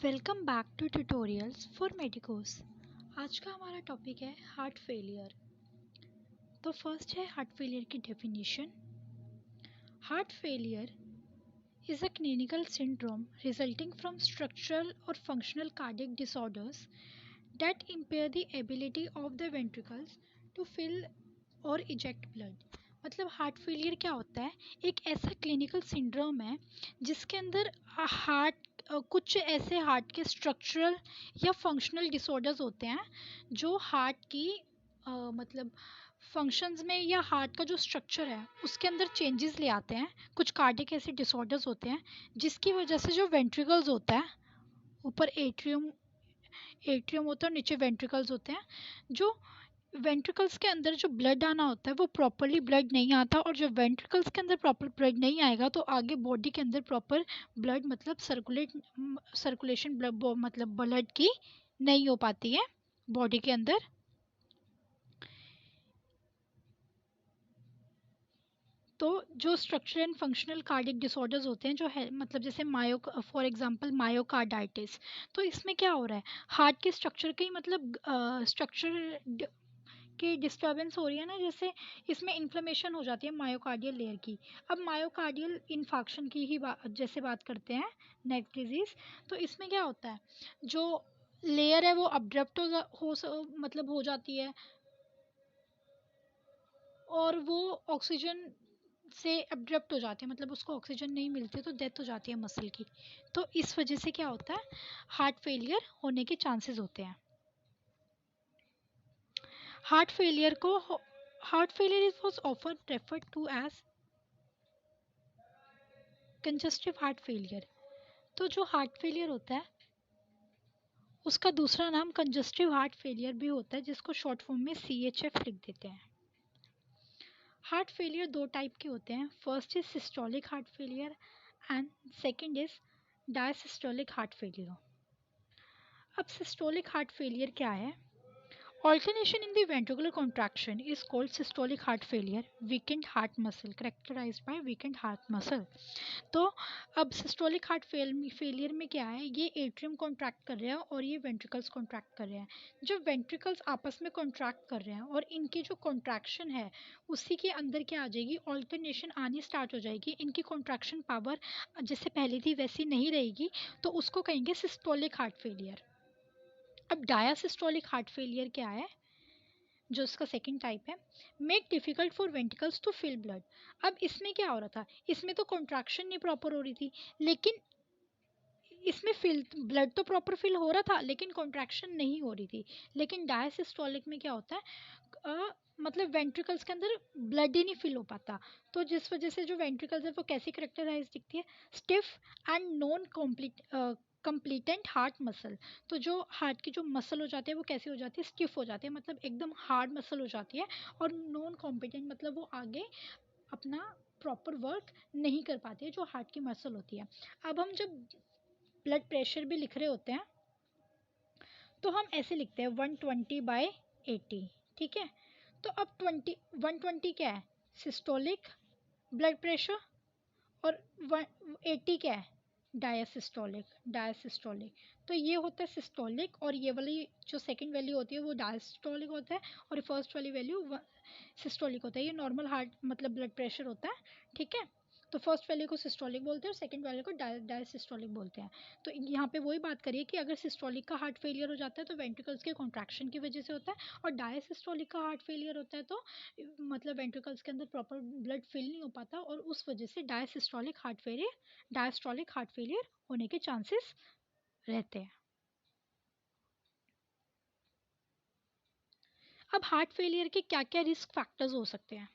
Welcome back to tutorials for medicos. आज का हमारा टॉपिक है हार्ट फेलियर। तो फर्स्ट है हार्ट फेलियर की definition. Heart failure is a clinical syndrome resulting from structural or functional cardiac disorders that impair the ability of the ventricles to fill or eject blood। मतलब heart failure क्या होता है? एक ऐसा clinical syndrome है जिसके अंदर हार्ट कुछ ऐसे हार्ट के स्ट्रक्चरल या फंक्शनल डिसऑर्डर्स होते हैं जो हार्ट की मतलब फंक्शंस में या हार्ट का जो स्ट्रक्चर है उसके अंदर चेंजेस ले आते हैं। कुछ कार्डियक ऐसे डिसऑर्डर्स होते हैं जिसकी वजह से जो वेंट्रिकल्स होता है, ऊपर एट्रियम एट्रियम होता है और नीचे वेंट्रिकल्स होते हैं, जो वेंट्रिकल्स के अंदर जो ब्लड आना होता है वो प्रॉपरली ब्लड नहीं आता, और जब वेंट्रिकल्स के अंदर प्रॉपर ब्लड नहीं आएगा तो आगे बॉडी के अंदर प्रॉपर ब्लड मतलब सर्कुलेशन मतलब ब्लड की नहीं हो पाती है बॉडी के अंदर। तो जो structural and functional cardiac disorders होते हैं जो है मतलब जैसे फॉर एग्जांपल मायोकार्डाइटिस, तो इसमें क्या हो रहा है? हार्ट के स्ट्रक्चर के ही मतलब स्ट्रक्चर की डिस्टर्बेंस हो रही है ना, जैसे इसमें इन्फ्लेमेशन हो जाती है मायोकार्डियल लेयर की। अब मायोकार्डियल इन्फाक्शन की ही जैसे बात करते हैं, नेक्स्ट डिजीज, तो इसमें क्या होता है? जो लेयर है वो अब्रप्ट मतलब हो जाती है और वो ऑक्सीजन से अब्रप्ट हो जाती है, मतलब उसको ऑक्सीजन नहीं मिलती तो डेथ हो जाती है मसल की। तो इस वजह से क्या होता है? हार्ट फेलियर होने के चांसेस होते हैं। हार्ट फेलियर को heart failure is was often referred to as congestive heart failure. तो जो हार्ट फेलियर होता है उसका दूसरा नाम कंजस्टिव हार्ट फेलियर भी होता है, जिसको शॉर्ट फॉर्म में CHF लिख देते हैं। हार्ट फेलियर दो टाइप के होते हैं। First is systolic heart failure and second is diastolic heart failure. अब सिस्टोलिक हार्ट फेलियर क्या है? Alternation in the ventricular contraction is called systolic heart failure, weakened heart muscle, characterized by weakened heart muscle। तो अब systolic heart failure में क्या है? ये atrium contract कर रहे हैं और ये वेंट्रिकल्स कॉन्ट्रैक्ट कर रहे हैं। जब वेंट्रिकल्स आपस में कॉन्ट्रैक्ट कर रहे हैं और इनकी जो कॉन्ट्रैक्शन है उसी के अंदर क्या आ जाएगी? ऑल्टरनेशन आनी स्टार्ट हो जाएगी। इनकी कॉन्ट्रैक्शन पावर जैसे पहले थी वैसी नहीं रहेगी, तो उसको कहेंगे सिस्टोलिक हार्ट फेलियर। अब डायासिस्टोलिक हार्ट फेलियर क्या है, जो इसका सेकंड टाइप है? Make difficult for ventricles to fill blood. अब इसमें क्या हो रहा था? इसमें तो कॉन्ट्रैक्शन नहीं प्रॉपर हो रही थी, लेकिन इसमें फिल ब्लड तो प्रॉपर फिल हो रहा था लेकिन कॉन्ट्रैक्शन नहीं हो रही थी। लेकिन डायसिस्टोलिक में क्या होता है? मतलब वेंट्रिकल्स के अंदर ब्लड ही नहीं फिल हो पाता, तो जिस वजह से जो वेंट्रिकल्स है वो कैसी करेक्टराइज दिखती है? Stiff and non compliant heart muscle. तो जो हार्ट की जो मसल हो जाती है वो कैसी हो जाती है? स्टिफ हो जाती है, मतलब एकदम हार्ड मसल हो जाती है। और नॉन कॉम्पिटेंट मतलब वो आगे अपना प्रॉपर वर्क नहीं कर पाती है जो हार्ट की मसल होती है। अब हम जब ब्लड प्रेशर भी लिख रहे होते हैं तो हम ऐसे लिखते हैं 120/80, ठीक है? तो अब 120 क्या है? सिस्टोलिक ब्लड प्रेशर, और 80 क्या है? डायसिस्टोलिक। तो ये होता है सिस्टोलिक, और ये वाली जो सेकंड वैल्यू होती है वो डायसिस्टोलिक होता है, और फर्स्ट वाली वैल्यू सिस्टोलिक होता है। ये नॉर्मल हार्ट मतलब ब्लड प्रेशर होता है, ठीक है? तो फर्स्ट वैल्यू को सिस्टोलिक बोलते हैं और सेकंड वैल्यू को डायसिस्टोलिक बोलते हैं। तो यहाँ पे वही बात करिए कि अगर सिस्टोलिक का हार्ट फेलियर हो जाता है तो वेंट्रिकल्स के कॉन्ट्रैक्शन की वजह से होता है, और डायसिस्टोलिक का हार्ट फेलियर होता है तो मतलब वेंट्रिकल्स के अंदर प्रॉपर ब्लड फिल नहीं हो पाता, और उस वजह से डायस्टोलिक हार्ट फेलियर होने के चांसेस रहते हैं। अब हार्ट फेलियर के क्या क्या रिस्क फैक्टर्स हो सकते हैं?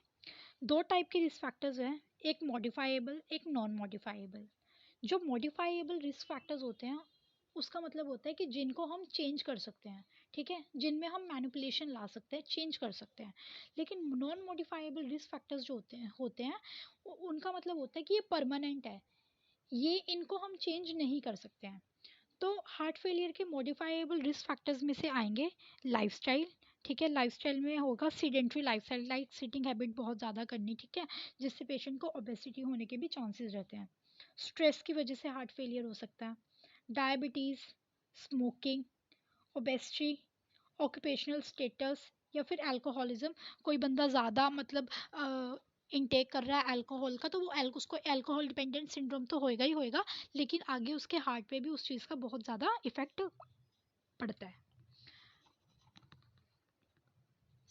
दो टाइप के रिस्क फैक्टर्स हैं, एक मॉडिफाइएबल, एक नॉन मॉडिफाइएबल। जो मॉडिफाइएबल रिस्क फैक्टर्स होते हैं उसका मतलब होता है कि जिनको हम चेंज कर सकते हैं, ठीक है? जिनमें हम मैनिपुलेशन ला सकते हैं, चेंज कर सकते हैं। लेकिन नॉन मॉडिफाइएबल रिस्क फैक्टर्स जो होते हैं उनका मतलब होता है कि ये परमानेंट है, ये इनको हम चेंज नहीं कर सकते हैं। तो हार्ट फेलियर के मॉडिफाइएबल रिस्क फैक्टर्स में से आएंगे लाइफस्टाइल, ठीक है। लाइफस्टाइल में होगा sedentary lifestyle, like sitting habit बहुत ज़्यादा करनी, ठीक है, जिससे पेशेंट को ओबेसिटी होने के भी चांसेस रहते हैं। स्ट्रेस की वजह से हार्ट फेलियर हो सकता है। Diabetes, smoking, obesity, occupational status या फिर अल्कोहलिज्म। कोई बंदा ज़्यादा मतलब इनटेक कर रहा है अल्कोहल का, तो वो उसको अल्कोहल डिपेंडेंट सिंड्रोम तो होएगा ही होएगा, लेकिन आगे उसके हार्ट पे भी उस चीज़ का बहुत ज़्यादा इफेक्ट पड़ता है।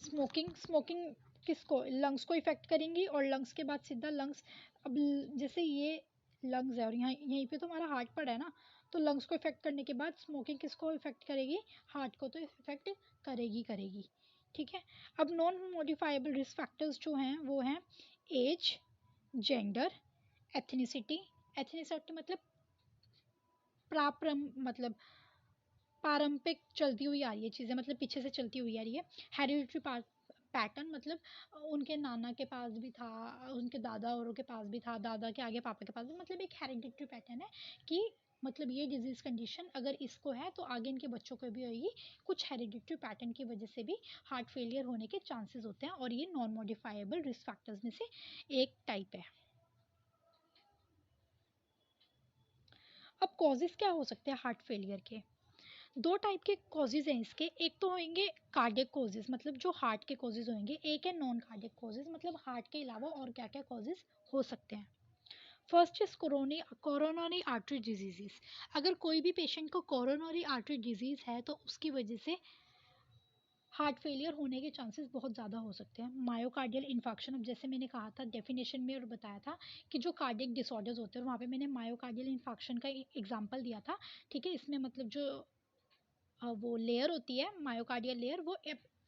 स्मोकिंग किसको, लंग्स को इफेक्ट करेंगी, और लंग्स के बाद सीधा लंग्स, अब जैसे ये लंग्स है और यहाँ यहीं पे तो हमारा हार्ट पड़ा है ना, तो लंग्स को इफेक्ट करने के बाद स्मोकिंग किसको इफेक्ट करेगी, हार्ट को तो इफेक्ट करेगी। ठीक है। अब नॉन मॉडिफाइबल रिस्क फैक्टर्स जो हैं वो हैं एज, जेंडर, एथनिसिटी। एथनिसिटी मतलब मतलब पारंपरिक चलती हुई आ रही है चीज़ें, मतलब पीछे से चलती हुई आ रही है। हेरिडिटरी पैटर्न मतलब उनके नाना के पास भी था, उनके दादा औरों के पास भी था, दादा के आगे पापा के पास भी, मतलब एक हेरिडिटरी पैटर्न है कि मतलब ये डिजीज़ कंडीशन अगर इसको है तो आगे इनके बच्चों को भी होगी। कुछ हेरिडिटरी पैटर्न की वजह से भी हार्ट फेलियर होने के चांसेस होते हैं, और ये नॉन मॉडिफाइबल रिस्क फैक्टर्स में से एक टाइप है। अब कॉजेज़ क्या हो सकते हैं हार्ट फेलियर के? दो टाइप के कॉजेज़ हैं इसके। एक तो होंगे कार्डियक कॉजेज़, मतलब जो हार्ट के कॉजेज़ होंगे। एक है नॉन कार्डियक कॉजेज़, मतलब हार्ट के अलावा और क्या क्या कॉजेज़ हो सकते हैं। First is coronary artery disease. अगर कोई भी पेशेंट को कोरोनरी आर्टरी डिजीज़ है तो उसकी वजह से हार्ट फेलियर होने के चांसेस बहुत ज़्यादा हो सकते हैं। मायोकार्डियल इन्फाक्शन, अब जैसे मैंने कहा था डेफिनेशन में और बताया था कि जो कार्डियक डिसऑर्डर्स होते हैं, वहाँ पे मैंने मायोकार्डियल इन्फाक्शन का एग्जांपल दिया था। ठीक है। इसमें मतलब जो वो लेयर होती है मायोकार्डियल लेयर, वो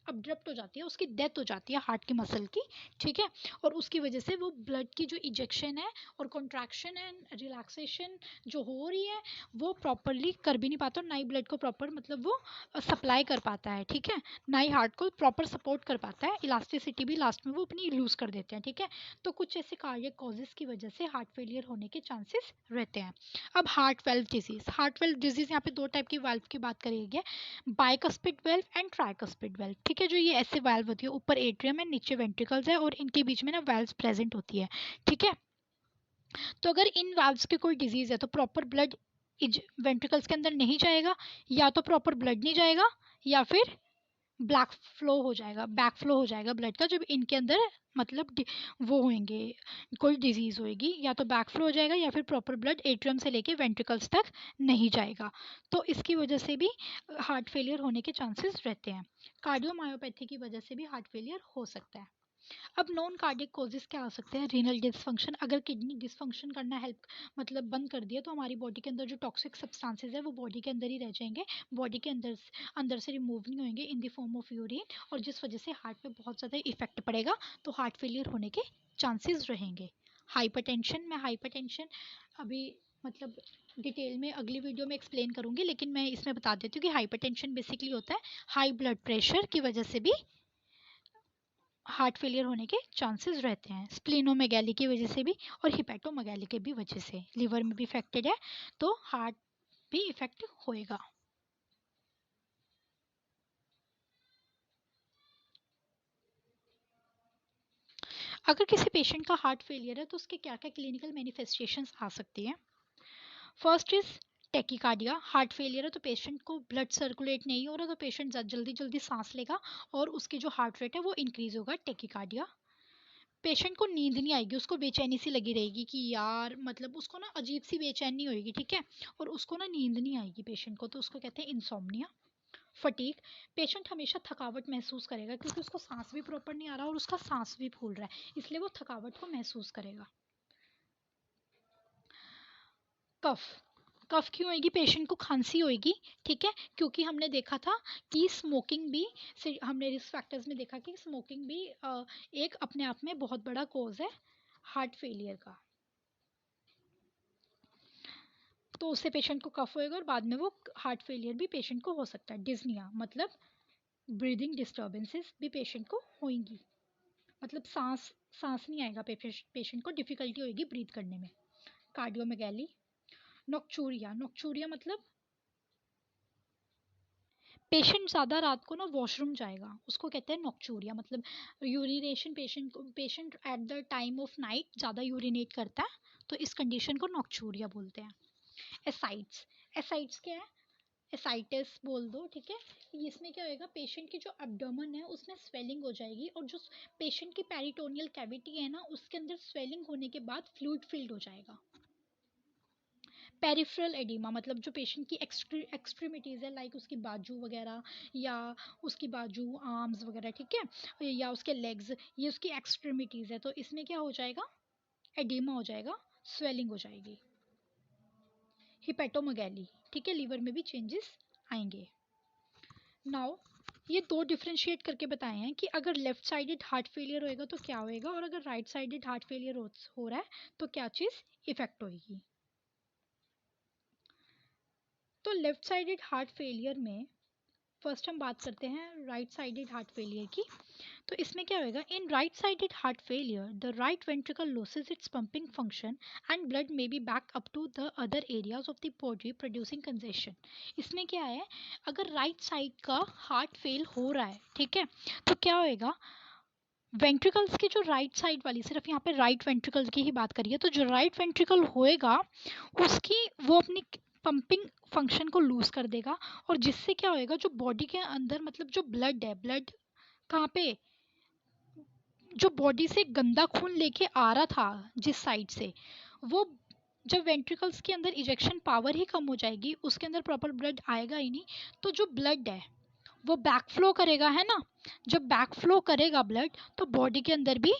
अब्रप्ट हो जाती है, उसकी डेथ हो जाती है हार्ट की मसल की। ठीक है। और उसकी वजह से वो ब्लड की जो इजेक्शन है और कॉन्ट्रैक्शन एंड रिलैक्सेशन जो हो रही है वो प्रॉपरली कर भी नहीं पाता, और ना ही ब्लड को प्रॉपर मतलब वो सप्लाई कर पाता है। ठीक है। ना ही हार्ट को प्रॉपर सपोर्ट कर पाता है, इलास्टिसिटी भी लास्ट में वो अपनी लूज कर देते हैं। ठीक है। तो कुछ ऐसे कार्डियक कॉजेज की वजह से हार्ट फेलियर होने के चांसेस रहते हैं। अब हार्ट वेल्व डिजीज यहाँ पे दो टाइप की वाल्व की बात करी गई है, bicuspid valve and tricuspid valve. ठीक है। जो ये ऐसे वाल्व होती है, ऊपर एट्रियम है, नीचे वेंट्रिकल्स है, और इनके बीच में ना वाल्व्स प्रेजेंट होती है। ठीक है। तो अगर इन वाल्व्स की कोई डिजीज है तो प्रॉपर ब्लड वेंट्रिकल्स के अंदर नहीं जाएगा, या तो प्रॉपर ब्लड नहीं जाएगा, या फिर बैक फ्लो हो जाएगा ब्लड का, जब इनके अंदर मतलब वो होंगे कोई डिजीज़ होएगी, या तो बैक फ्लो हो जाएगा या फिर प्रॉपर ब्लड एट्रियम से लेके वेंट्रिकल्स तक नहीं जाएगा। तो इसकी वजह से भी हार्ट फेलियर होने के चांसेस रहते हैं। कार्डियोमायोपैथी की वजह से भी हार्ट फेलियर हो सकता है। अब नॉन कार्डियक कॉजेज क्या आ सकते हैं? Renal dysfunction. अगर किडनी डिसफंक्शन करना हेल्प मतलब बंद कर दिया तो हमारी बॉडी के अंदर जो टॉक्सिक सब्सटेंसेस है वो बॉडी के अंदर ही रह जाएंगे, बॉडी के अंदर से रिमूव नहीं होंगे in the form of urine, और जिस वजह से हार्ट पे बहुत ज़्यादा इफेक्ट पड़ेगा, तो हार्ट फेलियर होने के चांसेस रहेंगे। हाइपरटेंशन अभी मतलब डिटेल में अगली वीडियो में एक्सप्लेन करूंगी, लेकिन मैं इसमें बता देती हूँ कि हाइपरटेंशन बेसिकली होता है हाई ब्लड प्रेशर की वजह से भी हार्ट फेलियर होने के चांसेस रहते हैं। स्प्लिनोमेगैली की वजह से भी, और हिपैटोमेगैली की भी वजह से, लिवर में भी इफेक्टेड है तो हार्ट भी इफेक्ट होएगा। अगर किसी पेशेंट का हार्ट फेलियर है तो उसके क्या क्या क्लिनिकल मैनिफेस्टेशंस आ सकती हैं? First is tachycardia. Heart failure है तो पेशेंट को ब्लड सर्कुलेट नहीं हो रहा, तो पेशेंट जल्दी जल्दी सांस लेगा और उसकी जो हार्ट रेट है वो इंक्रीज होगा, टेकिकार्डिया। पेशेंट को नींद नहीं आएगी, उसको बेचैनी सी लगी रहेगी कि यार मतलब उसको ना अजीब सी बेचैनी होएगी। ठीक है। और उसको ना नींद नहीं आएगी पेशेंट को, तो उसको कहते हैं इंसोम्निया। फटीग, पेशेंट हमेशा थकावट महसूस करेगा क्योंकि उसको सांस भी प्रॉपर नहीं आ रहा और उसका सांस भी फूल रहा है, इसलिए वो थकावट को महसूस करेगा। कफ, कफ क्यों होगी? पेशेंट को खांसी होगी। ठीक है। क्योंकि हमने देखा था कि स्मोकिंग भी, हमने रिस्क फैक्टर्स में देखा कि स्मोकिंग भी एक अपने आप में बहुत बड़ा कोज है हार्ट फेलियर का। तो उससे पेशेंट को कफ होएगा और बाद में वो हार्ट फेलियर भी पेशेंट को हो सकता है। डिज्निया मतलब ब्रीदिंग डिस्टर्बेंसेस भी पेशेंट को होंगी, मतलब सांस नहीं आएगा, पेशेंट को डिफिकल्टी होगी ब्रीथ करने में। कार्डियोमेगैली। नोक्चूरिया मतलब पेशेंट ज़्यादा रात को ना वॉशरूम जाएगा, उसको कहते हैं नॉक्चूरिया, मतलब urination, patient at the time of night ज़्यादा यूरिनेट करता है, तो इस कंडीशन को नॉक्चूरिया बोलते हैं। एसाइट्स, एसाइट्स क्या है? एसाइटिस बोल दो, ठीक है। इसमें क्या होएगा, पेशेंट की जो एब्डोमेन है उसमें स्वेलिंग हो जाएगी, और जो पेशेंट की पेरिटोनियल कैविटी है ना उसके अंदर स्वेलिंग होने के बाद फ्लूइड फिल्ड हो जाएगा। पेरिफेरल एडिमा मतलब जो पेशेंट की एक्सट्रीमिटीज़ है, लाइक उसकी बाजू वगैरह, या उसकी बाजू आर्म्स वगैरह, ठीक है, या उसके लेग्स, ये उसकी एक्सट्रीमिटीज़ है, तो इसमें क्या हो जाएगा, एडिमा हो जाएगा, स्वेलिंग हो जाएगी। हिपेटोमेगैली, ठीक है, लीवर में भी चेंजेस आएंगे। नाउ ये दो डिफ्रेंशिएट करके बताए हैं कि अगर लेफ्ट साइडेड हार्ट फेलियर होएगा तो क्या होएगा, और अगर राइट साइडेड हार्ट फेलियर हो रहा है तो क्या चीज़ इफेक्ट होएगी। तो लेफ्ट साइडेड हार्ट फेलियर में फर्स्ट हम बात करते हैं राइट साइडेड हार्ट फेलियर की। तो इसमें क्या होएगा, in right sided heart failure the right ventricle loses its pumping function and blood may be back up to the other areas of the body producing congestion. इसमें क्या है, अगर right side का हार्ट फेल हो रहा है, ठीक है, तो क्या होएगा, वेंट्रिकल्स की जो राइट साइड वाली, सिर्फ यहाँ पे राइट वेंट्रिकल की ही बात करिए, तो जो राइट वेंट्रिकल होएगा उसकी वो अपनी पंपिंग फंक्शन को लूज कर देगा, और जिससे क्या होएगा, जो बॉडी के अंदर मतलब जो ब्लड है, ब्लड कहाँ पे, जो बॉडी से गंदा खून लेके आ रहा था जिस साइड से, वो जब वेंट्रिकल्स के अंदर इजेक्शन पावर ही कम हो जाएगी, उसके अंदर प्रॉपर ब्लड आएगा ही नहीं, तो जो ब्लड है वो बैक फ्लो करेगा, है ना। जब बैक फ्लो करेगा ब्लड, तो बॉडी के अंदर भी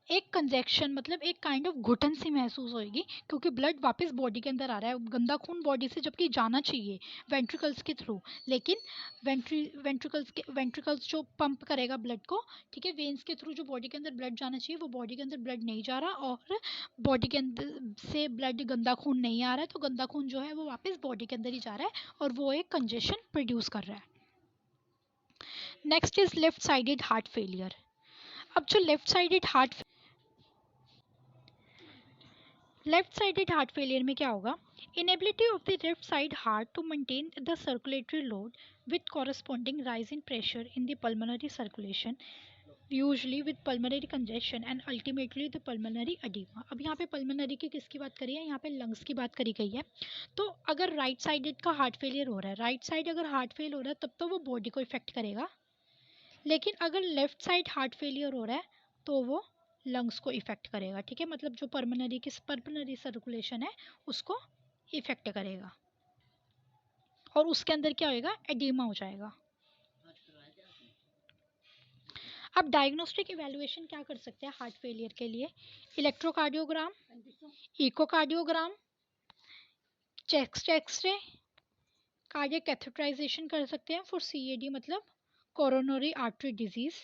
एक कंजेक्शन मतलब एक काइंड ऑफ घुटन सी महसूस होगी, क्योंकि ब्लड वापस बॉडी के अंदर आ रहा है, गंदा खून बॉडी से जबकि जाना चाहिए वेंट्रिकल्स के थ्रू, लेकिन वेंट्रिकल्स जो पंप करेगा ब्लड को, ठीक है, वेन्स के थ्रू जो बॉडी के अंदर ब्लड जाना चाहिए वो बॉडी के अंदर ब्लड नहीं जा रहा, और बॉडी के अंदर से ब्लड गंदा खून नहीं आ रहा है, तो गंदा खून जो है वो वापस बॉडी के अंदर ही जा रहा है, और वो एक कंजेशन प्रोड्यूस कर रहा है। Next is left sided heart failure. अब जो लेफ्ट साइडेड हार्ट फेलियर में क्या होगा, inability of the left side heart to maintain the circulatory load with corresponding rise in pressure in the pulmonary circulation, usually with pulmonary congestion and ultimately the pulmonary oedema. अब यहाँ पे pulmonary की किसकी बात करी है, यहाँ पे लंग्स की बात करी गई है। तो अगर राइट साइडेड का हार्ट फेलियर हो रहा है, राइट साइड अगर हार्ट फेल हो रहा है तब तो वो बॉडी को इफेक्ट करेगा, लेकिन अगर लेफ्ट साइड हार्ट फेलियर हो रहा है तो वो लंग्स को इफेक्ट करेगा, ठीक है, मतलब जो पल्मोनरी सर्कुलेशन है उसको इफेक्ट करेगा, और उसके अंदर क्या होएगा, एडिमा हो जाएगा। अब डायग्नोस्टिक इवैल्यूएशन क्या कर सकते हैं हार्ट फेलियर के लिए, electrocardiogram, echocardiogram, chest X ray, cardiac catheterisation कर सकते हैं फॉर सीएडी मतलब कोरोनरी आर्टरी डिजीज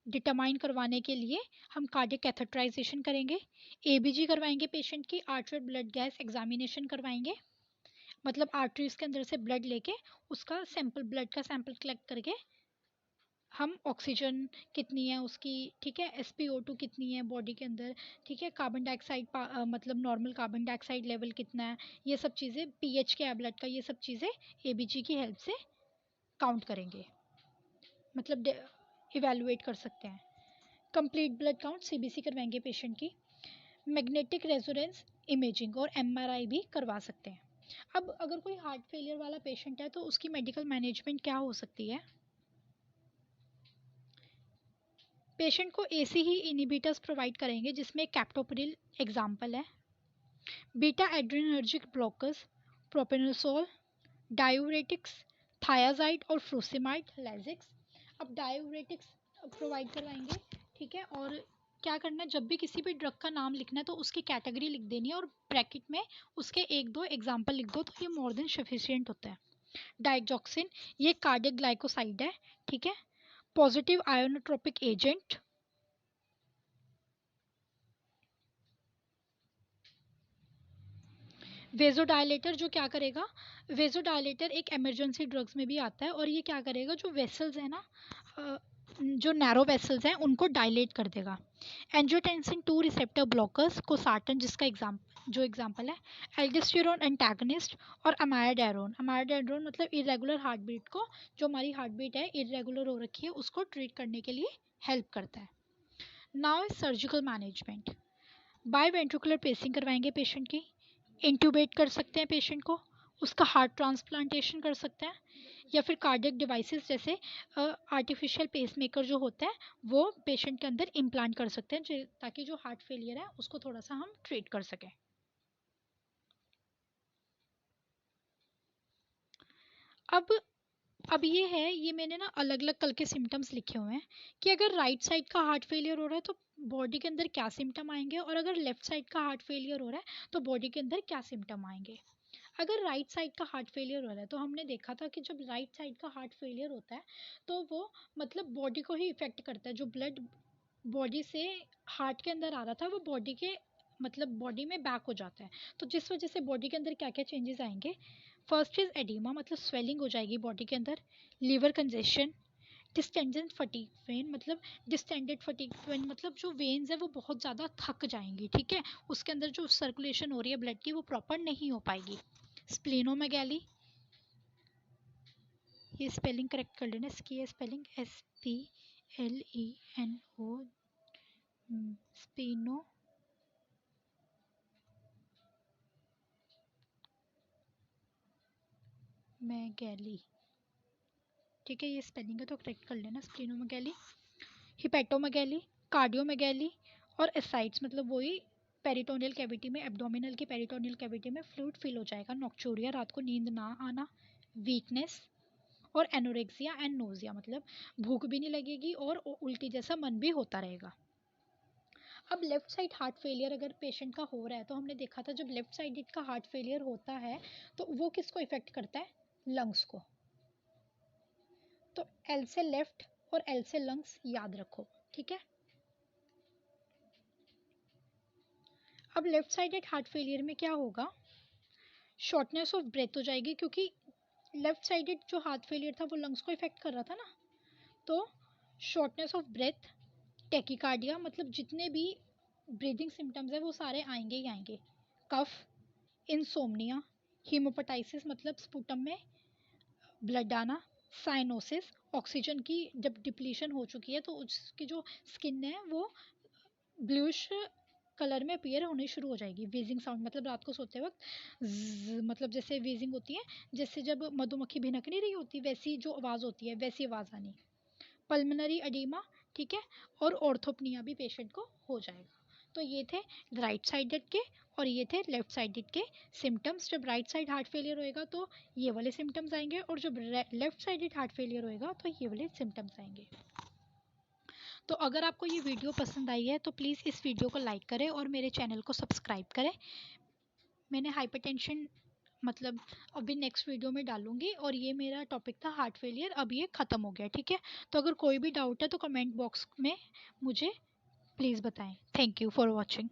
डिटरमाइन करवाने के लिए हम कार्डियक कैथेटराइजेशन करेंगे, एबीजी करवाएंगे पेशेंट की, आर्टरी ब्लड गैस एग्जामिनेशन करवाएंगे, मतलब आर्टरीज के अंदर से ब्लड लेके उसका सैंपल, ब्लड का सैंपल कलेक्ट करके हम ऑक्सीजन कितनी है उसकी, ठीक है, SpO2 कितनी है बॉडी के अंदर, ठीक है, कार्बन डाइऑक्साइड मतलब नॉर्मल कार्बन डाइऑक्साइड लेवल कितना है, ये सब चीज़ें, पीएच क्या है ब्लड का, ये सब चीज़ें एबीजी की हेल्प से काउंट करेंगे, मतलब इवेलुएट कर सकते हैं। कंप्लीट ब्लड काउंट सीबीसी करवाएंगे पेशेंट की, मैग्नेटिक रेजोनेंस इमेजिंग और एमआरआई भी करवा सकते हैं। अब अगर कोई हार्ट फेलियर वाला पेशेंट है तो उसकी मेडिकल मैनेजमेंट क्या हो सकती है, पेशेंट को एसी ही इनिबिटर्स प्रोवाइड करेंगे जिसमें कैप्टोप्रिल एग्जाम्पल है, beta adrenergic blockers, propranolol, diuretics, thiazide और फ्रूसिमाइड, लैजिक्स। अब डायूरेटिक्स प्रोवाइड करवाएंगे, ठीक है, और क्या करना है, जब भी किसी भी ड्रग का नाम लिखना है तो उसकी कैटेगरी लिख देनी है और ब्रैकेट में उसके एक दो एग्जाम्पल लिख दो, तो ये मोर देन सफिशियंट होता है। डाइजॉक्सिन, ये कार्डियक ग्लाइकोसाइड है, ठीक है, पॉजिटिव आयोनोट्रोपिक एजेंट। वेजोडायलेटर जो क्या करेगा, वेजोडायलेटर एक इमरजेंसी ड्रग्स में भी आता है, और ये क्या करेगा, जो वेसल्स है ना जो नैरो वेसल्स हैं उनको डायलेट कर देगा। एंजियोटेंसिन 2 रिसेप्टर ब्लॉकर्स कोसार्टन जिसका एग्जांपल है, एल्डोस्टेरोन एंटागनिस्ट और अमायाडायरोन मतलब इरेगुलर हार्ट बीट को, जो हमारी हार्ट बीट है इरेगुलर हो रखी है उसको ट्रीट करने के लिए हेल्प करता है। Now is surgical management. Biventricular pacing करवाएंगे पेशेंट की, इंट्यूबेट कर सकते हैं पेशेंट को, उसका हार्ट ट्रांसप्लांटेशन कर सकते हैं, या फिर कार्डियक डिवाइसेस जैसे आर्टिफिशियल पेसमेकर जो होता है वो पेशेंट के अंदर इम्प्लांट कर सकते हैं, ताकि जो हार्ट फेलियर है उसको थोड़ा सा हम ट्रीट कर सकें। अब ये है, ये मैंने ना अलग अलग कल के सिम्टम्स लिखे हुए हैं कि अगर राइट साइड का हार्ट फेलियर हो रहा है तो बॉडी के अंदर क्या सिम्टम आएंगे, और अगर लेफ्ट साइड का हार्ट फेलियर हो रहा है तो बॉडी के अंदर क्या सिम्टम आएंगे। अगर राइट साइड का हार्ट फेलियर हो रहा है तो हमने देखा था कि जब राइट साइड का हार्ट फेलियर होता है तो वो मतलब बॉडी को ही इफेक्ट करता है। जो ब्लड बॉडी से हार्ट के अंदर आ रहा था वो बॉडी के मतलब बॉडी में बैक हो जाता है। तो जिस वजह से बॉडी के अंदर क्या क्या चेंजेस आएंगे, फर्स्ट इज एडिमा मतलब स्वेलिंग हो जाएगी बॉडी के अंदर, liver congestion, distended fatigue vein मतलब डिस्टेंडेड फटीग वेन मतलब जो वेन्स है वो बहुत ज़्यादा थक जाएंगी, ठीक है, उसके अंदर जो सर्कुलेशन हो रही है ब्लड की वो प्रॉपर नहीं हो पाएगी। स्प्लेनोमेगैली, ये स्पेलिंग करेक्ट कर लेना, इसकी है स्पेलिंग SPLENO, स्पेनो मैगैली, ठीक है, ये स्पेलिंग है तो करेक्ट कर लेना, स्प्लेनोमेगैली। हिपेटोमेगैली, कार्डियोमेगैली और एसाइड्स मतलब वही पेरिटोनियल कैविटी में, एब्डोमिनल की पेरिटोनियल कैविटी में फ्लूइड फिल हो जाएगा, नॉक्चूरिया रात को नींद ना आना, वीकनेस और एनोरेक्सिया एंड नोजिया मतलब भूख भी नहीं लगेगी और उल्टी जैसा मन भी होता रहेगा। अब लेफ्ट साइड हार्ट फेलियर अगर पेशेंट का हो रहा है तो हमने देखा था जब लेफ्ट साइडेड का हार्ट फेलियर होता है तो वो किसको इफेक्ट करता है, लंग्स को। तो एल से लेफ्ट और एल से लंग्स याद रखो, ठीक है। अब लेफ्ट साइडेड हार्ट फेलियर में क्या होगा, शॉर्टनेस ऑफ ब्रेथ हो जाएगी, क्योंकि लेफ्ट साइडेड जो हार्ट फेलियर था वो लंग्स को इफेक्ट कर रहा था ना, तो शॉर्टनेस ऑफ ब्रेथ, टेकिकार्डिया मतलब जितने भी ब्रीदिंग सिम्टम्स है वो सारे आएंगे ही आएंगे, कफ, इंसोम्निया, हीमोपेटाइसिस मतलब स्पुटम में ब्लड आना, साइनोसिस, ऑक्सीजन की जब डिप्लीशन हो चुकी है तो उसकी जो स्किन है वो ब्लूइश कलर में अपीयर होनी शुरू हो जाएगी, वीजिंग साउंड मतलब रात को सोते वक्त मतलब जैसे वीजिंग होती है, जैसे जब मधुमक्खी भिनक नहीं रही होती वैसी जो आवाज़ होती है वैसी आवाज़ आनी, पल्मोनरी एडिमा, ठीक है, और ऑर्थोपनिया भी पेशेंट को हो जाएगा। तो ये थे राइट साइडेड के और ये थे लेफ्ट साइडेड के सिम्टम्स। जब राइट साइड हार्ट फेलियर होएगा तो ये वाले सिम्टम्स आएंगे, और जब लेफ्ट साइडेड हार्ट फेलियर होएगा तो ये वाले सिम्टम्स आएंगे। तो अगर आपको ये वीडियो पसंद आई है तो प्लीज़ इस वीडियो को लाइक करें और मेरे चैनल को सब्सक्राइब करें। मैंने हाइपरटेंशन मतलब अभी नेक्स्ट वीडियो में डालूंगी, और ये मेरा टॉपिक था हार्ट फेलियर, अब ये ख़त्म हो गया, ठीक है। तो अगर कोई भी डाउट है तो कमेंट बॉक्स में मुझे प्लीज़ बताएं। Thank you for watching.